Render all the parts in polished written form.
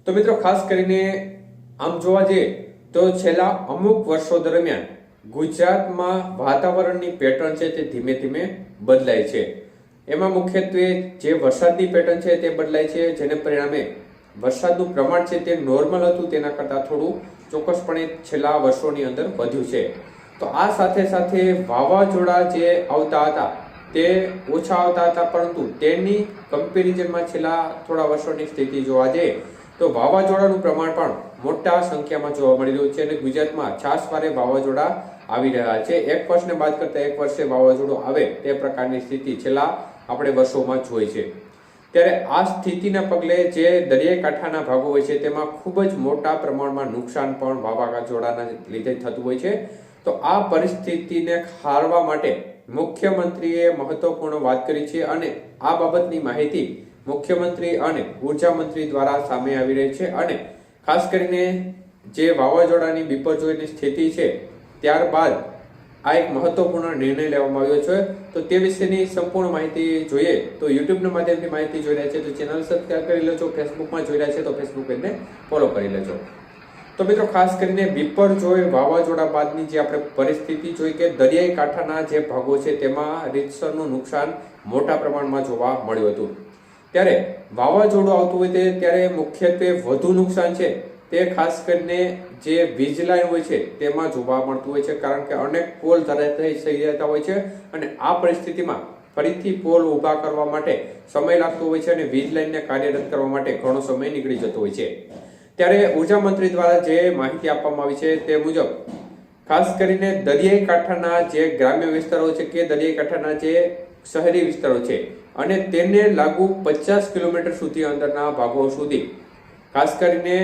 તો મિત્રો ખાસ કરીને આમ જોવા જઈએ તો છેલ્લા અમુક વર્ષો દરમિયાન ગુજરાતમાં વાતાવરણની પેટર્ન છે તે ધીમે ધીમે બદલાય છે। એમાં મુખ્યત્વે જે વરસાદની પેટર્ન છે તે બદલાય છે, જેને પરિણામે વરસાદનું પ્રમાણ છે તે નોર્મલ હતું તેના કરતાં થોડું ચોક્કસપણે છેલ્લા વર્ષોની અંદર વધ્યું છે। તો આ સાથે સાથે વાવાઝોડા જે આવતા હતા તે ઓછા આવતા હતા, પરંતુ તેની કમ્પેરિઝનમાં છેલ્લા થોડા વર્ષોની સ્થિતિ જોવા જઈએ તો વાવાઝોડાનું પ્રમાણ પણ મોટા સંખ્યામાં જોવા મળી રહ્યું છે અને ગુજરાતમાં છાસવારે વાવાઝોડા આવી રહ્યા છે। એક વર્ષને બાદ કરતા એક વર્ષે વાવાઝોડું આવે તે પ્રકારની સ્થિતિ છેલ્લા આપણે વર્ષોમાં જોઈ છે। ત્યારે આ સ્થિતિના પગલે જે દરિયાઈ કાંઠાના ભાગો હોય છે તેમાં ખૂબ જ મોટા પ્રમાણમાં નુકસાન પણ વાવાઝોડાના લીધે થતું હોય છે। તો આ પરિસ્થિતિને ખાળવા માટે મુખ્યમંત્રીએ મહત્વપૂર્ણ વાત કરી છે અને આ બાબતની માહિતી મુખ્યમંત્રી અને ઉર્જા મંત્રી દ્વારા સામે આવી રહી છે અને ખાસ કરીને જે વાવાઝોડાની બિપરજોયની સ્થિતિ છે ત્યારબાદ આ એક મહત્વપૂર્ણ નિર્ણય લેવામાં આવ્યો છે। તો તે વિશેની સંપૂર્ણ માહિતી જોઈએ તો યુટ્યુબના માધ્યમથી માહિતી જોઈ રહ્યા છે તો ચેનલ સબસ્ક્રાઇબ કરી લેજો, ફેસબુકમાં જોઈ રહ્યા છે તો ફેસબુક પેજને ફોલો કરી લેજો। તો મિત્રો ખાસ કરીને બિપરજોય વાવાઝોડા બાદની જે આપણે પરિસ્થિતિ જોઈ કે દરિયાઈ કાંઠાના જે ભાગો છે તેમાં રીતસરનું નુકસાન મોટા પ્રમાણમાં જોવા મળ્યું હતું। ત્યારે વાવાઝોડું આવતું હોય ત્યારે મુખ્યત્વે વધુ નુકસાન છે તે ખાસ કરીને જે વીજ લાઈન હોય છે તેમાં જોવા મળતું હોય છે, કારણ કે અનેક પોલ ધરાશાયી થઈ જતા હોય છે અને આ પરિસ્થિતિમાં ફરીથી પોલ ઊભા કરવા માટે સમય લાગતો હોય છે અને વીજ લાઈનને કાર્યરત કરવા માટે ઘણો સમય નીકળી જતો હોય છે। ત્યારે ઉર્જા મંત્રી દ્વારા જે માહિતી આપવામાં આવી છે તે મુજબ ખાસ કરીને દરિયાઈ કાંઠાના જે ગ્રામ્ય વિસ્તારો છે કે દરિયાઈ કાંઠાના જે શહેરી વિસ્તારો છે અને તેને લાગુ 50 કિલોમીટર સુધી અંદરના ભાગો સુધી ખાસ કરીને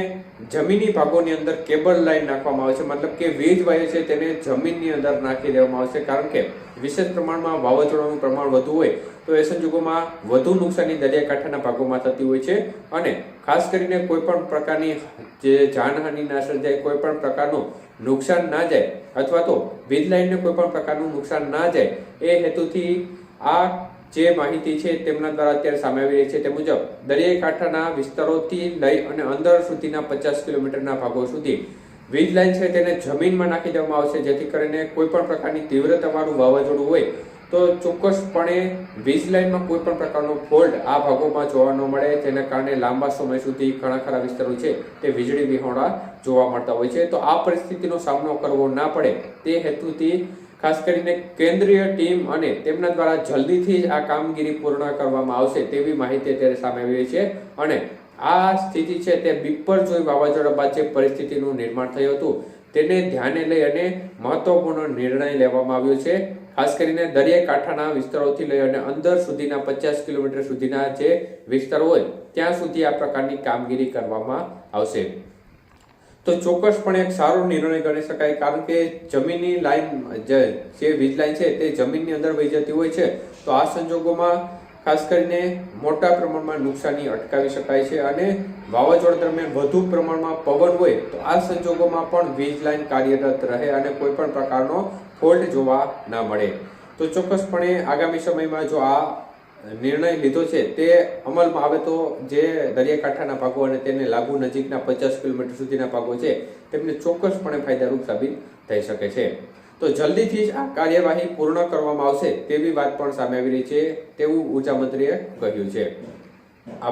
જમીની ભાગોની અંદર કેબલ લાઈન નાખવામાં આવે છે, મતલબ કે વીજ વાયર છે તેને જમીનની અંદર નાખી દેવામાં આવે છે, કારણ કે વિશેષ પ્રમાણમાં વાવાઝોડાનું પ્રમાણ વધુ હોય તો એ સંજોગોમાં વધુ નુકસાની દરિયાકાંઠાના ભાગોમાં થતી હોય છે અને ખાસ કરીને કોઈ પણ પ્રકારની જે જાનહાનિ ના સર્જાય, કોઈ પણ પ્રકારનું નુકસાન ના જાય અથવા તો વીજ લાઈનને કોઈ પણ પ્રકારનું નુકસાન ના જાય એ હેતુથી આ જે માહિતી છે તેમના દ્વારા અત્યારે સામે આવી રહી છે તે મુજબ દરિયાઈ કાંઠાના વિસ્તારોથી લઈ અને અંદર સુધીના 50 કિલોમીટરના ભાગો સુધી વીજ લાઈન છે તેને જમીનમાં નાખી દેવામાં આવશે, જેથી કરીને કોઈ પણ પ્રકારની તીવ્રતાવાળું વાવાઝોડું હોય તો ચોક્કસપણે વીજ લાઈનમાં કોઈ પણ પ્રકારનો ફોલ્ટ આ ભાગોમાં જોવા ન મળે, જેના કારણે લાંબા સમય સુધી ઘણા ખરા વિસ્તારો છે તે વીજળી વિહોણા જોવા મળતા હોય છે। તો આ પરિસ્થિતિનો સામનો કરવો ના પડે તે હેતુથી ખાસ કરીને કેન્દ્રીય ટીમ અને તેમના દ્વારા જલ્દીથી જ આ કામગીરી પૂર્ણ કરવામાં આવશે તેવી માહિતી અત્યારે સામે આવી રહી છે અને આ સ્થિતિ છે તે બિપરજોય વાવાઝોડા બાદ જે પરિસ્થિતિનું નિર્માણ થયું હતું તેને ધ્યાને લઈ અને મહત્વપૂર્ણ નિર્ણય લેવામાં આવ્યો છે। ખાસ કરીને દરિયાઈ કાંઠાના વિસ્તારોથી લઈ અને અંદર સુધીના 50 કિલોમીટર સુધીના જે વિસ્તારો હોય ત્યાં સુધી આ પ્રકારની કામગીરી કરવામાં આવશે। તો ચોક્કસપણે એક સારો નિર્ણય ગણી શકાય, કારણ કે જમીનની લાઈન જે વીજ લાઈન છે તે જમીનની અંદર વહી જતી હોય છે, તો આ સંજોગોમાં ખાસ કરીને મોટા પ્રમાણમાં નુકસાની અટકાવી શકાય છે અને વાવાઝોડા દરમિયાન વધુ પ્રમાણમાં પવન હોય તો આ સંજોગોમાં પણ વીજ લાઈન કાર્યરત રહે અને કોઈ પણ પ્રકારનો ફોલ્ટ જોવા ના મળે। તો ચોક્કસપણે આગામી સમયમાં જો આ નિર્ણય લીધો છે તે અમલમાં આવે તો જે દરિયાકાંઠાના ભાગો અને તેને લાગુ નજીકના 50 કિલોમીટર સુધીના ભાગો છે તેમને ચોક્કસપણે ફાયદારૂપ સાબિત થઈ શકે છે। તો જલ્દીથી જ આ કાર્યવાહી પૂર્ણ કરવામાં આવશે તેવી વાત પણ સામે આવી રહી છે તેવું ઉર્જા મંત્રીએ કહ્યું છે।